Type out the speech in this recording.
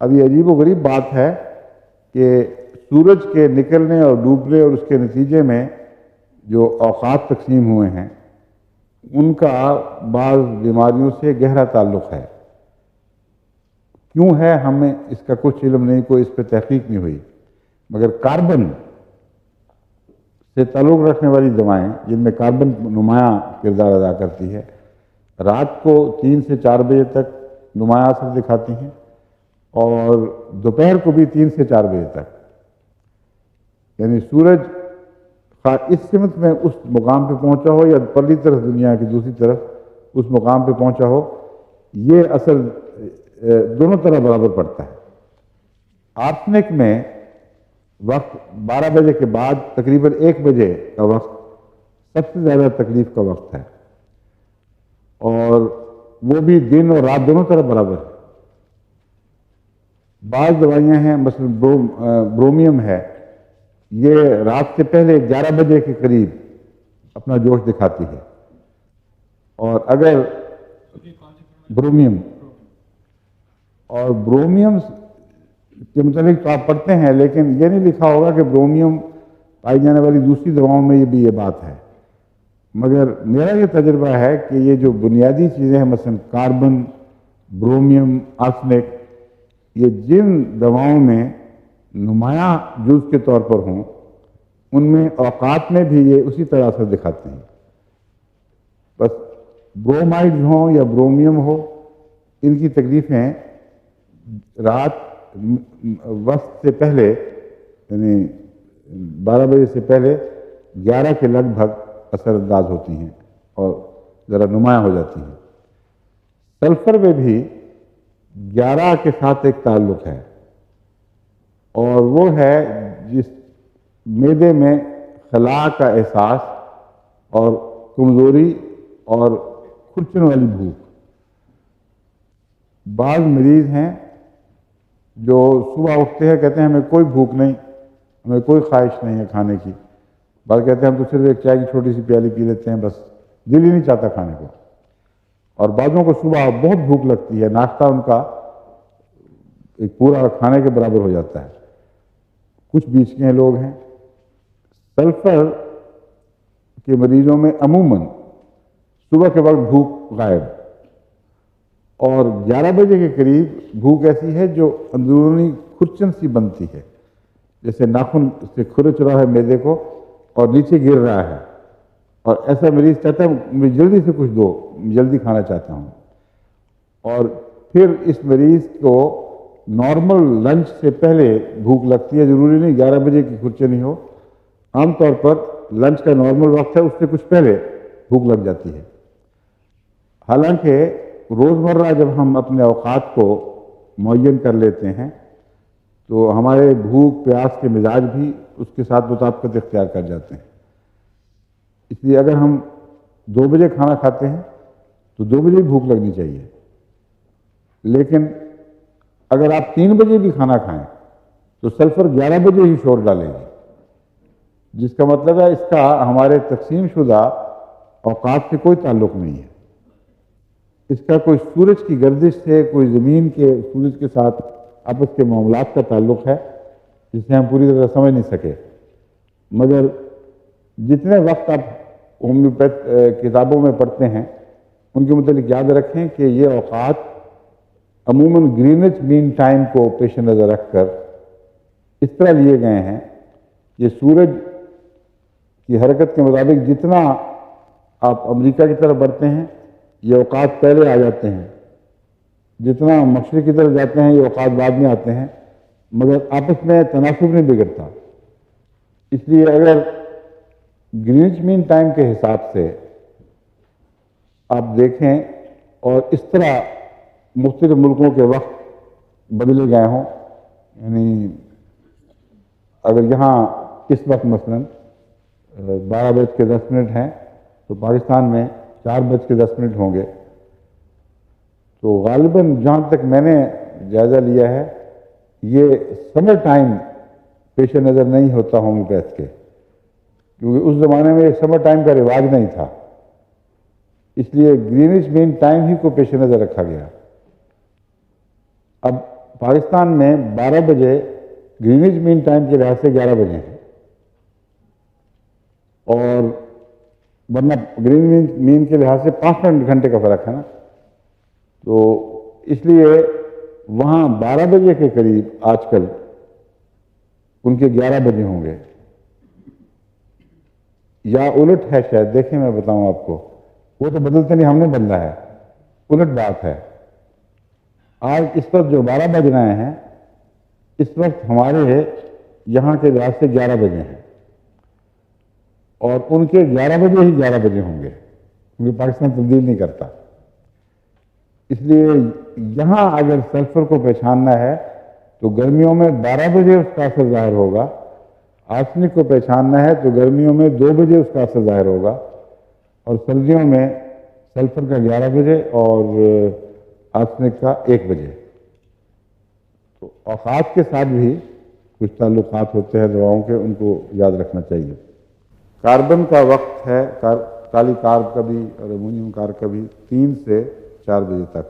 اب یہ عجیب و غریب بات ہے کہ سورج کے نکلنے اور ڈوبنے اور اس کے نتیجے میں جو اوقات تقسیم ہوئے ہیں ان کا بعض بیماریوں سے گہرا تعلق ہے. کیوں ہے ہمیں اس کا کچھ علم نہیں، کوئی اس پہ تحقیق نہیں ہوئی، مگر کاربن سے تعلق رکھنے والی دوائیں جن میں کاربن نمایاں کردار ادا کرتی ہے، رات کو 3 سے 4 بجے تک نمایاں اثر دکھاتی ہیں اور دوپہر کو بھی 3 سے 4 بجے تک. یعنی سورج اس سمت میں اس مقام پہ پہنچا ہو یا پرلی طرف دنیا کی دوسری طرف اس مقام پہ پہنچا ہو، یہ اثر دونوں طرح برابر پڑتا ہے. آرسنک میں وقت 12 بجے کے بعد تقریباً 1 بجے کا وقت سب سے زیادہ تکلیف کا وقت ہے، اور وہ بھی دن اور رات دونوں طرح برابر ہے. بعض دوائیاں ہیں، مثلا برومیم ہے، یہ رات سے پہلے 11 بجے کے قریب اپنا جوش دکھاتی ہے. اور اگر برومیم کے متعلق تو آپ پڑھتے ہیں، لیکن یہ نہیں لکھا ہوگا کہ برومیم پائی جانے والی دوسری دواؤں میں یہ بھی یہ بات ہے. مگر میرا یہ تجربہ ہے کہ یہ جو بنیادی چیزیں ہیں، مثلا کاربن، برومیم، آرسنک، یہ جن دواؤں میں نمایاں جز کے طور پر ہوں ان میں اوقات میں بھی یہ اسی طرح اثر دکھاتے ہیں. بس برومائڈ ہوں یا برومیم ہو، ان کی تکلیفیں رات وقت سے پہلے، یعنی 12 بجے سے پہلے 11 کے لگ بھگ اثر انداز ہوتی ہیں اور ذرا نمایاں ہو جاتی ہیں. سلفر میں بھی 11 کے ساتھ ایک تعلق ہے، اور وہ ہے جس معدے میں خلا کا احساس اور کمزوری اور کھرچن والی بھوک. بعض مریض ہیں جو صبح اٹھتے ہیں کہتے ہیں ہمیں کوئی بھوک نہیں، ہمیں کوئی خواہش نہیں ہے کھانے کی. بعض کہتے ہیں ہم تو صرف ایک چائے کی چھوٹی سی پیالی پی لیتے ہیں، بس دل ہی نہیں چاہتا کھانے کو. اور بعضوں کو صبح بہت بھوک لگتی ہے، ناشتہ ان کا ایک پورا کھانے کے برابر ہو جاتا ہے. کچھ بیچ کے لوگ ہیں. سلفر کے مریضوں میں عموماً صبح کے وقت بھوک غائب، اور 11 بجے کے قریب بھوک ایسی ہے جو اندرونی کھرچن سی بنتی ہے، جیسے ناخن سے کھرچ رہا ہے معدے کو اور نیچے گر رہا ہے، اور ایسا مریض کہتا ہے مجھے جلدی سے کچھ دو، جلدی کھانا چاہتا ہوں. اور پھر اس مریض کو نارمل لنچ سے پہلے بھوک لگتی ہے. ضروری نہیں 11 بجے کی کھرچنی ہو، عام طور پر لنچ کا نارمل وقت ہے، اس سے کچھ پہلے بھوک لگ جاتی ہے. حالانکہ روزمرہ جب ہم اپنے اوقات کو معین کر لیتے ہیں تو ہمارے بھوک پیاس کے مزاج بھی اس کے ساتھ مطابقت اختیار کر جاتے ہیں. اس لیے اگر ہم 2 بجے کھانا کھاتے ہیں تو 2 بجے بھوک لگنی چاہیے، لیکن اگر آپ 3 بجے بھی کھانا کھائیں تو سلفر 11 بجے ہی شور ڈالے گی، جس کا مطلب ہے اس کا ہمارے تقسیم شدہ اوقات سے کوئی تعلق نہیں ہے. اس کا کوئی سورج کی گردش سے، کوئی زمین کے سورج کے ساتھ آپس کے معاملات کا تعلق ہے جسے ہم پوری طرح سمجھ نہیں سکے. مگر جتنے وقت آپ ہومیوپیتھ کتابوں میں پڑھتے ہیں ان کے متعلق یاد رکھیں کہ یہ اوقات عموماً گرینچ مین ٹائم کو پیش نظر رکھ کر اس طرح لیے گئے ہیں کہ سورج کی حرکت کے مطابق جتنا آپ امریکہ کی طرف بڑھتے ہیں یہ اوقات پہلے آ جاتے ہیں، جتنا مشرق کی طرف جاتے ہیں یہ اوقات بعد میں آتے ہیں، مگر آپس میں تناسب نہیں بگڑتا. اس لیے اگر گرینچ مین ٹائم کے حساب سے آپ دیکھیں اور اس طرح مختلف ملکوں کے وقت بدلے گئے ہوں، یعنی اگر یہاں اس وقت مثلا 12:10 ہیں تو پاکستان میں 4:10 ہوں گے، تو غالباً جہاں تک میں نے جائزہ لیا ہے یہ سمر ٹائم پیش نظر نہیں ہوتا ہومیوپیتھ کے، کیونکہ اس زمانے میں سمر ٹائم کا رواج نہیں تھا، اس لیے گرینچ مین ٹائم ہی کو پیش نظر رکھا گیا. اب پاکستان میں 12 بجے گرینوچ مین ٹائم کے لحاظ سے 11 بجے ہیں، اور ورنہ گرینوچ مین کے لحاظ سے 5 گھنٹے کا فرق ہے نا، تو اس لیے وہاں 12 بجے کے قریب آج کل ان کے 11 بجے ہوں گے، یا الٹ ہے شاید، دیکھیں میں بتاؤں آپ کو، وہ تو بدلتے نہیں، ہم نے بدلا ہے، الٹ بات ہے۔ آج اس وقت جو 12 بج رہے ہیں، اس وقت ہمارے یہاں کے لحاظ سے 11 بجے ہیں، اور ان کے 11 بجے ہی 11 بجے ہوں گے، کیونکہ پاکستان تبدیل نہیں کرتا۔ اس لیے یہاں اگر سلفر کو پہچاننا ہے تو گرمیوں میں 12 بجے اس کا اثر ظاہر ہوگا، آرسنک کو پہچاننا ہے تو گرمیوں میں 2 بجے اس کا اثر ظاہر ہوگا، اور سردیوں میں سلفر کا 11 بجے اور آرسنک کا 1 بجے۔ تو اوقات کے ساتھ بھی کچھ تعلقات ہوتے ہیں دواؤں کے، ان کو یاد رکھنا چاہیے۔ کاربن کا وقت ہے کالی کارب کا بھی اور امونیم کارب کا بھی 3 سے 4 بجے تک۔